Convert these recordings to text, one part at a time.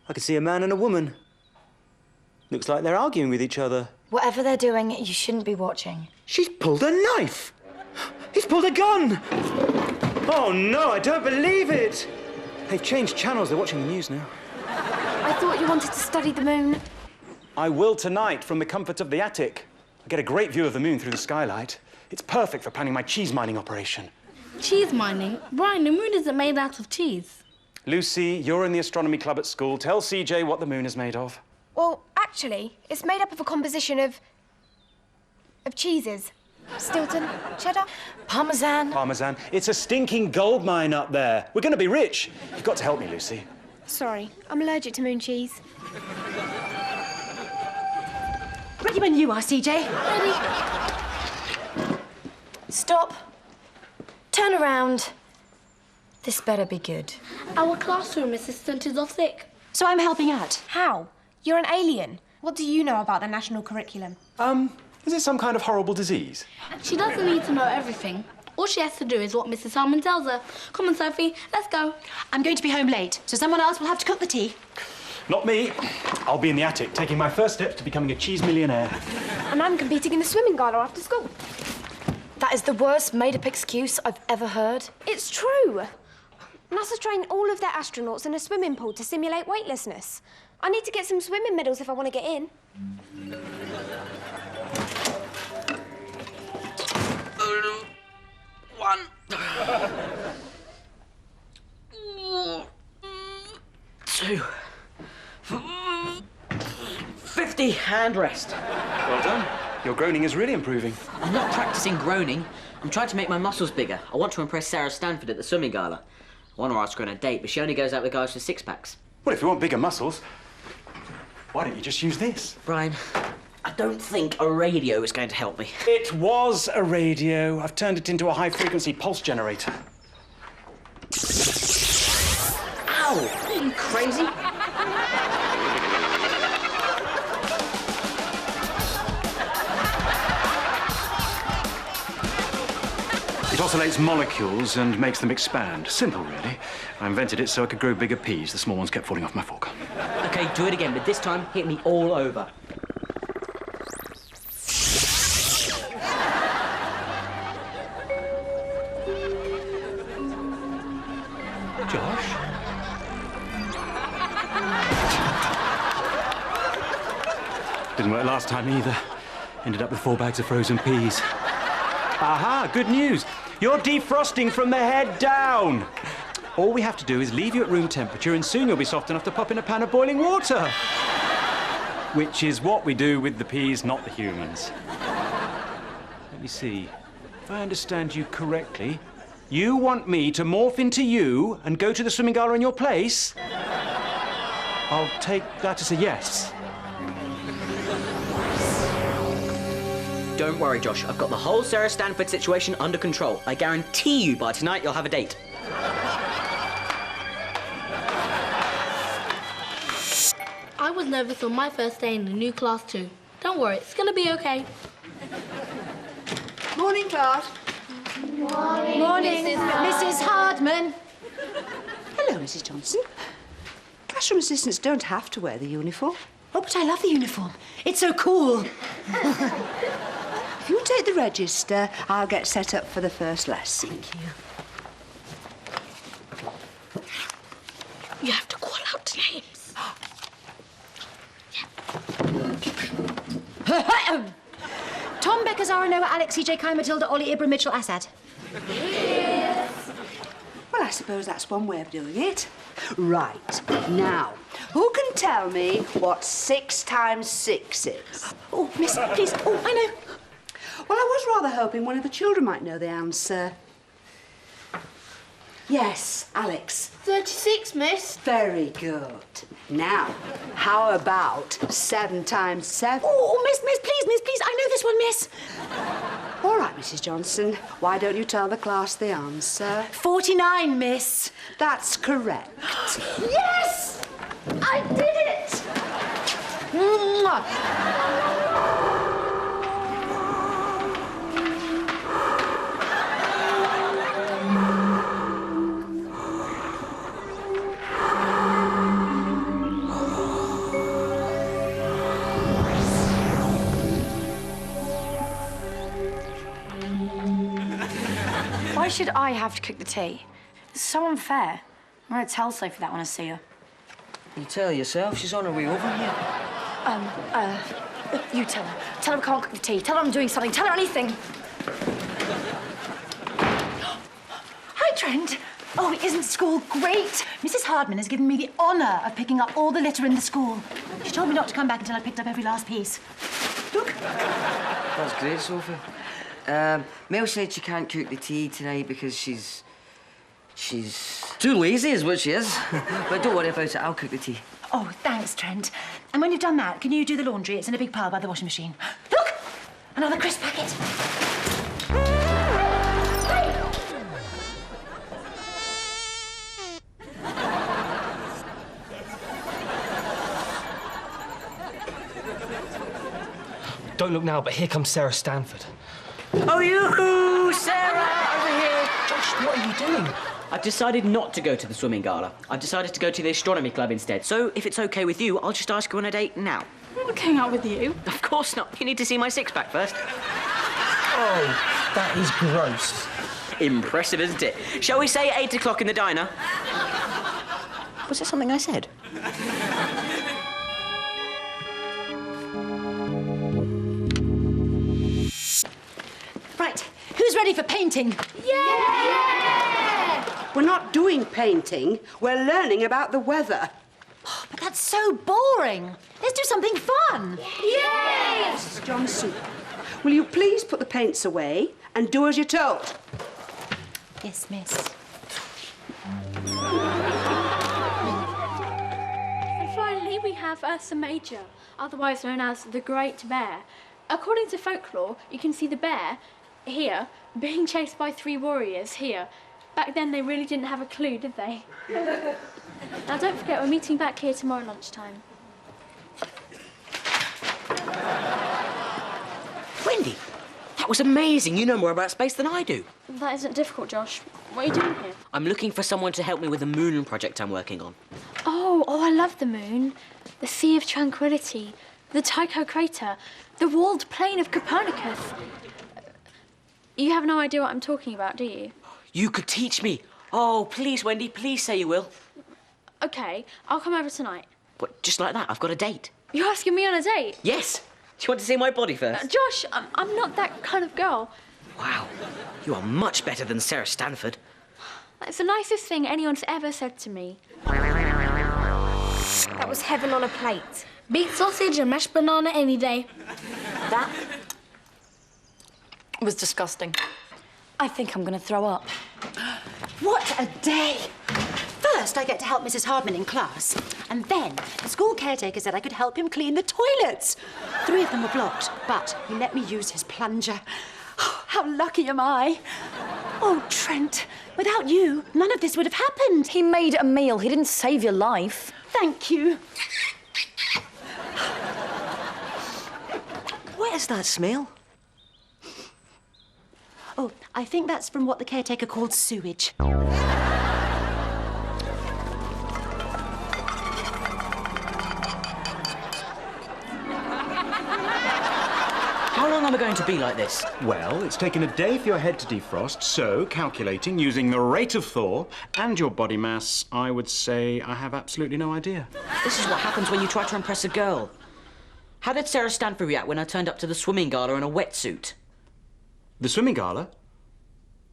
I can see a man and a woman. Looks like they're arguing with each other. Whatever they're doing, you shouldn't be watching. She's pulled a knife! He's pulled a gun! Oh no, I don't believe it! They've changed channels, they're watching the news now. I thought you wanted to study the moon. I will tonight from the comfort of the attic. I get a great view of the moon through the skylight. It's perfect for planning my cheese mining operation. Cheese mining? Brian, the moon isn't made out of cheese. Lucy, you're in the astronomy club at school. Tell CJ what the moon is made of. Well, actually, it's made up of a composition of cheeses. Stilton, cheddar. Parmesan. Parmesan. It's a stinking gold mine up there. We're going to be rich. You've got to help me, Lucy. Sorry, I'm allergic to moon cheese. Ready when you are, CJ. Ready? Stop. Turn around. This better be good. Our classroom assistant is off sick. So I'm helping out. How? You're an alien. What do you know about the national curriculum? Is it some kind of horrible disease? She doesn't need to know everything. All she has to do is what Mrs. Harmon tells her. Come on, Sophie, let's go. I'm going to be home late, so someone else will have to cook the tea. Not me. I'll be in the attic, taking my first steps to becoming a cheese millionaire. And I'm competing in the swimming gala after school. That is the worst made-up excuse I've ever heard. It's true. NASA's trained all of their astronauts in a swimming pool to simulate weightlessness. I need to get some swimming medals if I want to get in. One. 2. 50 hand rest. Well done. Your groaning is really improving. I'm not practicing groaning. I'm trying to make my muscles bigger. I want to impress Sarah Stanford at the swimming gala. I want to ask her on a date, but she only goes out with guys with six-packs. Well, if you want bigger muscles, why don't you just use this? Brian, I don't think a radio is going to help me. It was a radio. I've turned it into a high-frequency pulse generator. Ow! Are you crazy? It oscillates molecules and makes them expand. Simple, really. I invented it so I could grow bigger peas. The small ones kept falling off my fork. OK, do it again, but this time hit me all over. Josh? Didn't work last time either. Ended up with 4 bags of frozen peas. Aha, good news. You're defrosting from the head down. All we have to do is leave you at room temperature and soon you'll be soft enough to pop in a pan of boiling water. Which is what we do with the peas, not the humans. Let me see. If I understand you correctly, you want me to morph into you and go to the swimming gala in your place? I'll take that as a yes. Don't worry, Josh. I've got the whole Sarah Stanford situation under control. I guarantee you by tonight you'll have a date. I was nervous on my first day in the new class too. Don't worry, it's gonna be okay. Morning, class. Morning, Mrs. Hardman. Hello, Mrs. Johnson. Classroom assistants don't have to wear the uniform. Oh, but I love the uniform. It's so cool. If you take the register, I'll get set up for the first lesson. Thank you. You have to call out names. Tom Becker, Zara Noah, Alex, CJ, Kai, Matilda, Ollie, Ibram, Mitchell, Assad. Well, I suppose that's one way of doing it. Right. Now, who can tell me what 6 times 6 is? Oh, miss, please. Oh, I know. Well, I was rather hoping one of the children might know the answer. Yes, Alex. 36, miss. Very good. Now, how about 7 times 7? Oh, miss, please. I know this one, miss. All right, Mrs. Johnson. Why don't you tell the class the answer? 49, miss. That's correct. Yes! I did it! Mwah. Why should I have to cook the tea? It's so unfair. I'm going to tell Sophie that when I see her. You tell yourself, she's on her way over here. You tell her. Tell her I can't cook the tea. Tell her I'm doing something. Tell her anything. Hi, Trent. Oh, isn't school great? Mrs. Hardman has given me the honour of picking up all the litter in the school. She told me not to come back until I picked up every last piece. Look. That's great, Sophie. Mel said she can't cook the tea tonight because she's too lazy, is what she is. But don't worry about it, I'll cook the tea. Oh, thanks, Trent. And when you've done that, can you do the laundry? It's in a big pile by the washing machine. Look! Another crisp packet. Don't look now, but here comes Sarah Stanford. Oh, you, Sarah, over here. Josh, what are you doing? I've decided not to go to the swimming gala. I've decided to go to the astronomy club instead. So, if it's okay with you, I'll just ask you on a date now. I'm not going out with you. Of course not. You need to see my six-pack first. Oh, that is gross. Impressive, isn't it? Shall we say 8 o'clock in the diner? Was that something I said? Right, who's ready for painting? We're not doing painting. We're learning about the weather. Oh, but that's so boring. Let's do something fun. Mrs. Johnson, will you please put the paints away and do as you're told? Yes, miss. And finally, we have Ursa Major, otherwise known as the Great Bear. According to folklore, you can see the bear, here, being chased by 3 warriors, here. Back then, they really didn't have a clue, did they? Now, don't forget, we're meeting back here tomorrow lunchtime. Wendy, that was amazing. You know more about space than I do. That isn't difficult, Josh. What are you doing here? I'm looking for someone to help me with the moon project I'm working on. Oh, I love the moon. The Sea of Tranquility, the Tycho crater, the walled plain of Copernicus. You have no idea what I'm talking about, do you? You could teach me. Oh, please, Wendy, please say you will. Okay, I'll come over tonight. What, just like that? I've got a date. You're asking me on a date? Yes. Do you want to see my body first? Josh, I'm not that kind of girl. Wow, you are much better than Sarah Stanford. That's the nicest thing anyone's ever said to me. That was heaven on a plate. Beef sausage and mashed banana any day. That was disgusting. I think I'm going to throw up. What a day! First, I get to help Mrs. Hardman in class. And then, the school caretaker said I could help him clean the toilets. 3 of them were blocked, but he let me use his plunger. Oh, how lucky am I? Oh, Trent, without you, none of this would have happened. He made a meal. He didn't save your life. Thank you. Where's that smell? Oh, I think that's from what the caretaker called sewage. How long am I going to be like this? Well, it's taken a day for your head to defrost, so calculating using the rate of thaw and your body mass, I would say I have absolutely no idea. This is what happens when you try to impress a girl. How did Sarah Stanford react when I turned up to the swimming gala in a wetsuit? The swimming gala?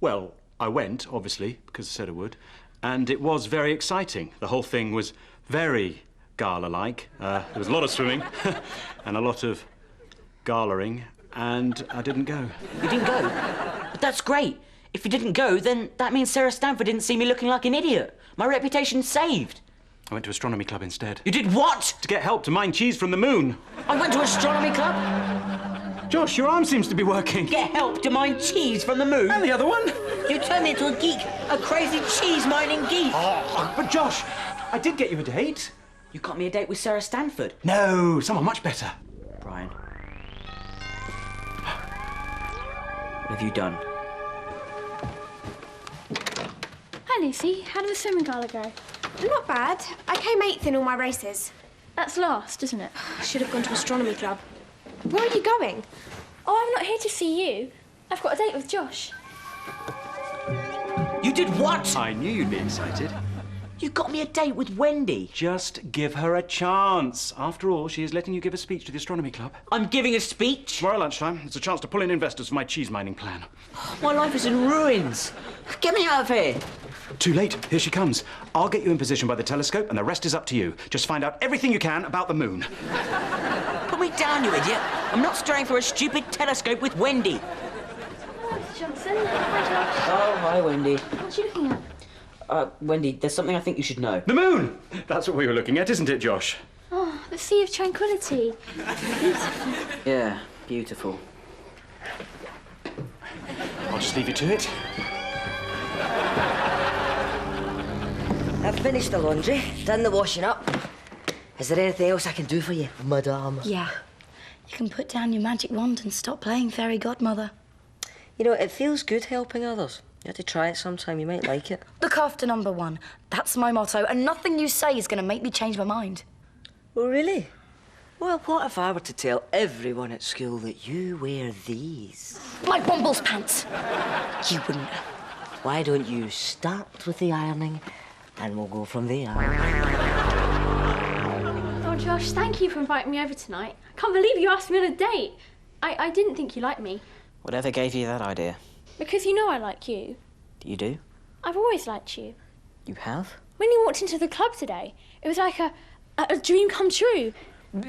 Well, I went, obviously, because I said I would, and it was very exciting. The whole thing was very gala-like. There was a lot of swimming and a lot of galaing, and I didn't go. You didn't go? But that's great. If you didn't go, then that means Sarah Stanford didn't see me looking like an idiot. My reputation's saved. I went to astronomy club instead. You did what? To get help to mine cheese from the moon. I went to astronomy club? Josh, your arm seems to be working. Get help to mine cheese from the moon? And the other one? You turned me into a geek, a crazy cheese-mining geek. Oh, but Josh, I did get you a date. You got me a date with Sarah Stanford. No, someone much better. Brian. What have you done? Hi, Lucy. How did the swimming gala go? Not bad. I came 8th in all my races. That's last, isn't it? I should have gone to astronomy club. Where are you going? Oh, I'm not here to see you. I've got a date with Josh. did what? I knew you'd be excited. You got me a date with Wendy. Just give her a chance. After all, she is letting you give a speech to the astronomy club. I'm giving a speech? Tomorrow lunchtime, it's a chance to pull in investors for my cheese mining plan. My life is in ruins. Get me out of here. Too late. Here she comes. I'll get you in position by the telescope, and the rest is up to you. Just find out everything you can about the moon. Put me down, you idiot. I'm not straying for a stupid telescope with Wendy. Hi, Johnson. Hi, Josh. Oh, hi, Wendy. What are you looking at? Wendy, there's something I think you should know. The moon! That's what we were looking at, isn't it, Josh? Oh, the Sea of Tranquility. Beautiful. Yeah, beautiful. I'll just leave you to it. I've finished the laundry, done the washing up. Is there anything else I can do for you, madame? Yeah. You can put down your magic wand and stop playing fairy godmother. You know, it feels good helping others. You have to try it sometime, you might like it. Look after number one. That's my motto, and nothing you say is going to make me change my mind. Oh, really? Well, what if I were to tell everyone at school that you wear these? My Bumble's pants. You wouldn't. Why don't you start with the ironing, and we'll go from there. Oh, Josh, thank you for inviting me over tonight. I can't believe you asked me on a date. I didn't think you liked me. Whatever gave you that idea? Because you know I like you. You do? I've always liked you. You have? When you walked into the club today, it was like a dream come true.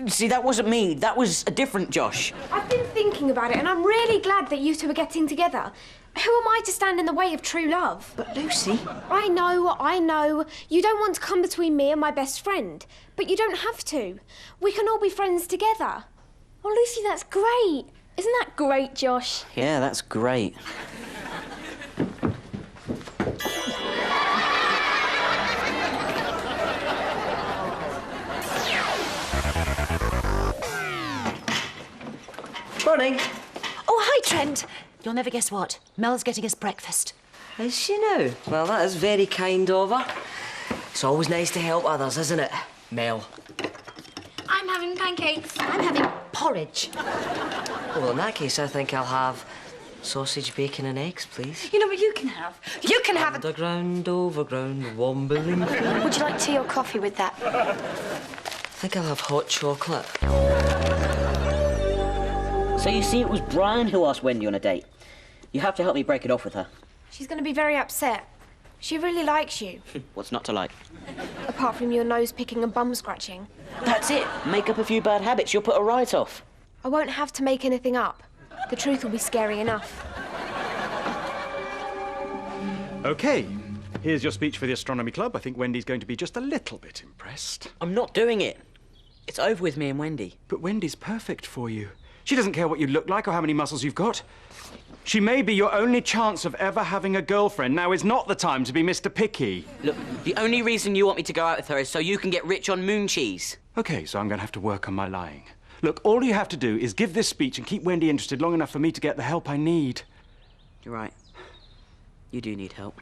See, that wasn't me. That was a different Josh. I've been thinking about it, and I'm really glad that you two are getting together. Who am I to stand in the way of true love? But Lucy... I know. You don't want to come between me and my best friend. But you don't have to. We can all be friends together. Oh, Lucy, that's great. Isn't that great, Josh? Yeah, that's great. Morning. Oh, hi, Trent. You'll never guess what. Mel's getting us breakfast. Is she now? Well, that is very kind of her. It's always nice to help others, isn't it, Mel? I'm having pancakes. I'm having porridge. Well, in that case, I think I'll have sausage, bacon and eggs, please. You know what you can have? You can have Underground, overground, wombling. Would you like tea or coffee with that? I think I'll have hot chocolate. So you see, it was Brian who asked Wendy on a date. You have to help me break it off with her. She's going to be very upset. She really likes you. What's not to like? Apart from your nose picking and bum scratching. That's it. Make up a few bad habits. You'll put her right off. I won't have to make anything up. The truth will be scary enough. OK. Here's your speech for the astronomy club. I think Wendy's going to be just a little bit impressed. I'm not doing it. It's over with me and Wendy. But Wendy's perfect for you. She doesn't care what you look like or how many muscles you've got. She may be your only chance of ever having a girlfriend. Now is not the time to be Mr. Picky. Look, the only reason you want me to go out with her is so you can get rich on moon cheese. OK, so I'm going to have to work on my lying. Look, all you have to do is give this speech and keep Wendy interested long enough for me to get the help I need. You're right. You do need help.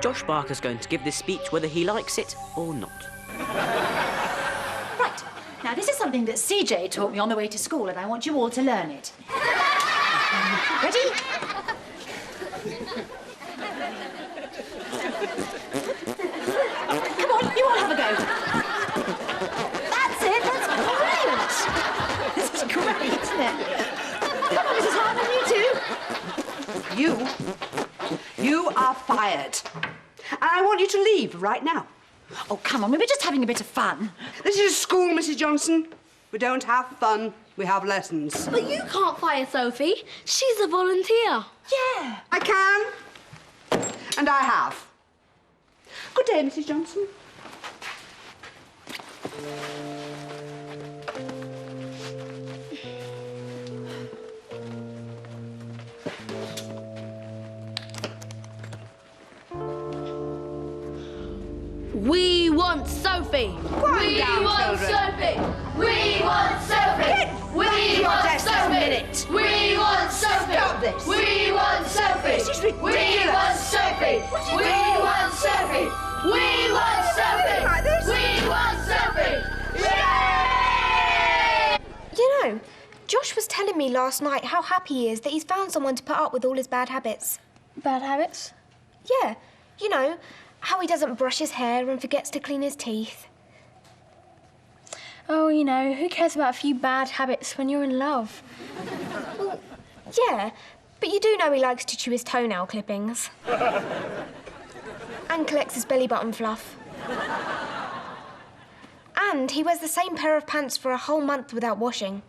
Josh Barker's going to give this speech whether he likes it or not. Right. Now, this is something that CJ taught me on the way to school, and I want you all to learn it. Ready? Come on, you all have a go. That's it. That's brilliant. This is great, isn't it? Come on, Mrs. Hartman, you two. You are fired. And I want you to leave right now. Oh, come on, we were just having a bit of fun. This is school, Mrs. Johnson. We don't have fun, we have lessons. But you can't fire Sophie. She's a volunteer. Yeah. I can. And I have. Good day, Mrs. Johnson. We want Sophie. Quiet down, children. Sophie. We want Sophie. We want desk this minute. We want Sophie. Stop this. We want Sophie. This is ridiculous. We want Sophie. We want Sophie. We want Sophie. Like this? We want Sophie. You know, Josh was telling me last night how happy he is that he's found someone to put up with all his bad habits. Bad habits? Yeah, you know, how he doesn't brush his hair and forgets to clean his teeth. Oh, you know, who cares about a few bad habits when you're in love? Well, yeah, but you do know he likes to chew his toenail clippings. And collects his belly button fluff. And he wears the same pair of pants for a whole month without washing.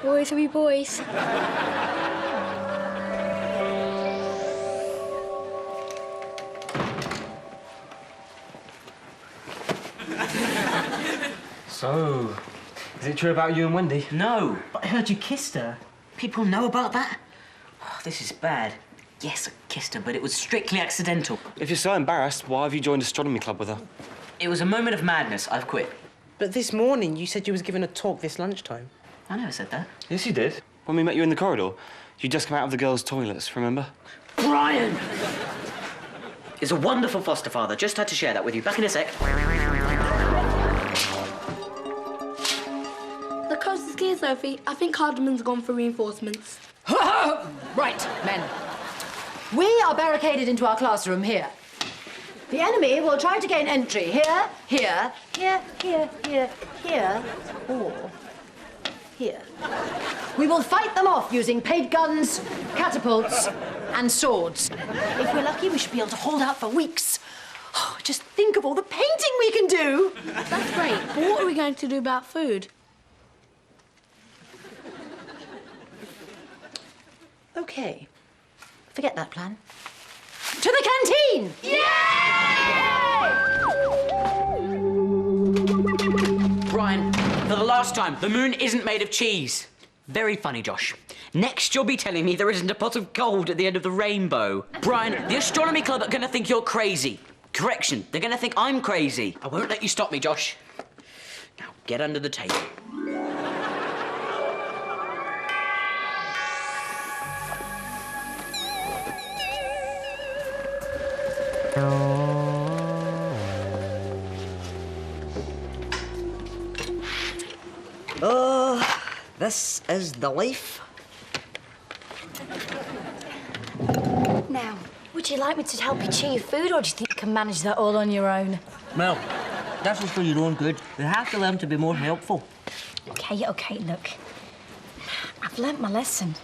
Boys will be boys. So, is it true about you and Wendy? No, but I heard you kissed her. People know about that? Oh, this is bad. Yes, I kissed her, but it was strictly accidental. If you're so embarrassed, why have you joined astronomy club with her? It was a moment of madness. I've quit. But this morning you said you was giving a talk this lunchtime. I never said that. Yes, you did. When we met you in the corridor. You just come out of the girls' toilets, remember? Brian! Is a wonderful foster father. Just had to share that with you. Back in a sec. The coast is clear, Sophie. I think Cardamom's gone for reinforcements. Right, men. We are barricaded into our classroom here. The enemy will try to gain entry here, here, here, here, here, here, or here. We will fight them off using paint guns, catapults, and swords. If we're lucky, we should be able to hold out for weeks. Oh, just think of all the painting we can do. That's great, but what are we going to do about food? Okay. Forget that plan. To the canteen! Brian, for the last time, the moon isn't made of cheese. Very funny, Josh. Next, you'll be telling me there isn't a pot of gold at the end of the rainbow. Brian, the astronomy club are going to think you're crazy. Correction, they're going to think I'm crazy. I won't let you stop me, Josh. Now, get under the table. This is the life. Now, would you like me to help you chew your food, or do you think you can manage that all on your own? Well, this is for your own good. You have to learn to be more helpful. Okay, look. I've learnt my lesson.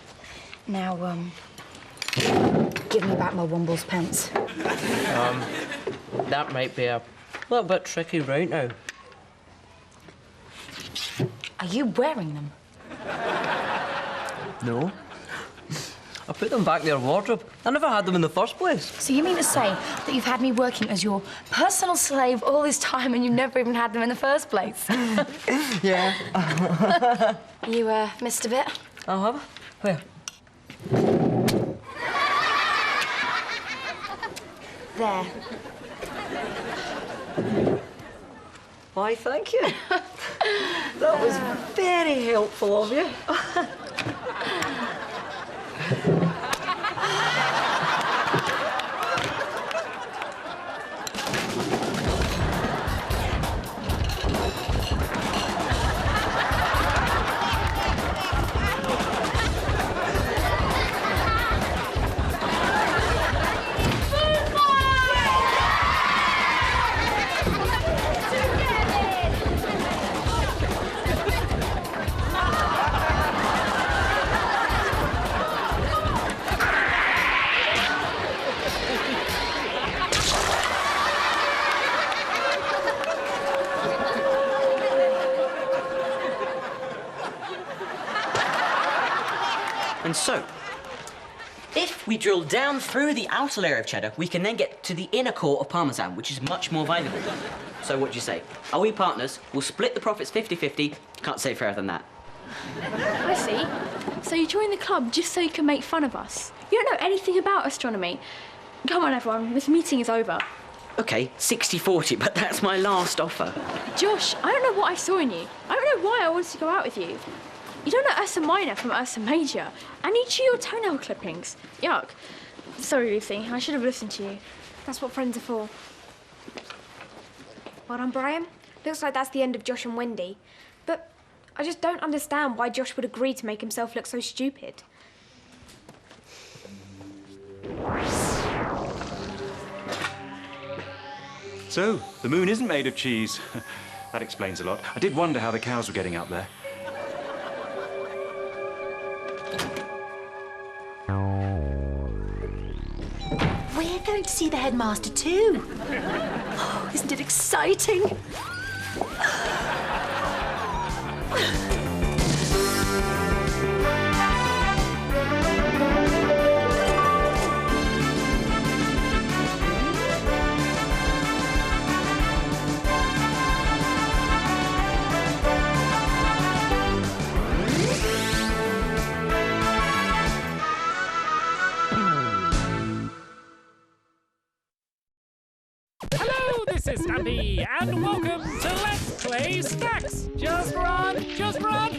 Now, give me back my Wumbles pence. That might be a little bit tricky right now. Are you wearing them? No. I put them back in their wardrobe. I never had them in the first place. So you mean to say that you've had me working as your personal slave all this time and you've never even had them in the first place? Yeah. You, missed a bit? Oh, have I? Where? There. Why, thank you. That was very helpful of you. And so, if we drill down through the outer layer of cheddar, we can then get to the inner core of Parmesan, which is much more valuable. So what do you say? Are we partners? We'll split the profits 50-50. Can't say fairer than that. I see. So you joined the club just so you can make fun of us. You don't know anything about astronomy. Come on, everyone. This meeting is over. Okay, 60-40, but that's my last offer. Josh, I don't know what I saw in you. I don't know why I wanted to go out with you. You don't know Ursa Minor from Ursa Major. And you chew your toenail clippings. Yuck. Sorry, Lucy. I should have listened to you. That's what friends are for. Well done, Brian. Looks like that's the end of Josh and Wendy. But I just don't understand why Josh would agree to make himself look so stupid. So, the moon isn't made of cheese. That explains a lot. I did wonder how the cows were getting up there. We're going to see the headmaster too. Oh, isn't it exciting? Hello, this is Stampy, and welcome to Let's Play Stacks. Just run, just run.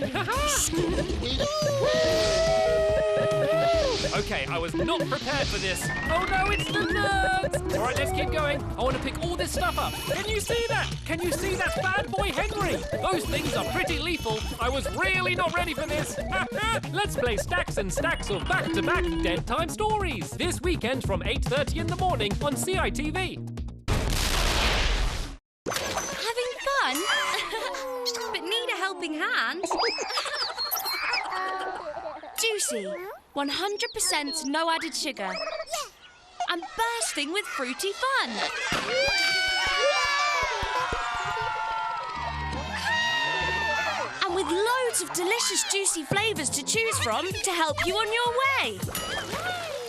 Okay, I was not prepared for this. Oh no, it's the nerds. All right, let's keep going. I want to pick all this stuff up. Can you see that? Can you see that bad boy Henry? Those things are pretty lethal. I was really not ready for this. Let's play stacks and stacks of back-to-back Dead Time stories. This weekend from 8:30 in the morning on CITV. Having fun? But need a helping hand? Juicy, 100% no added sugar. And bursting with fruity fun. And with loads of delicious juicy flavours to choose from to help you on your way.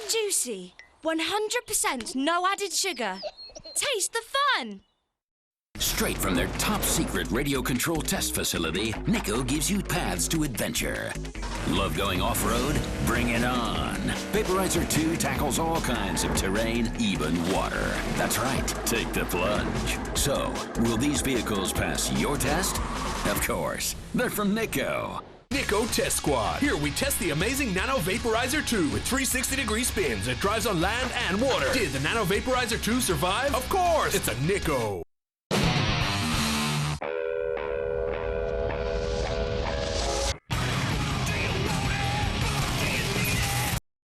Juicy, 100% no added sugar. Taste the fun. Straight from their top-secret radio control test facility, Nico gives you paths to adventure. Love going off-road? Bring it on. Vaporizer 2 tackles all kinds of terrain, even water. That's right, take the plunge. So, will these vehicles pass your test? Of course, they're from Nico. Nico Test Squad. Here we test the amazing Nano Vaporizer 2 with 360-degree spins. It drives on land and water. Did the Nano Vaporizer 2 survive? Of course! It's a Nico.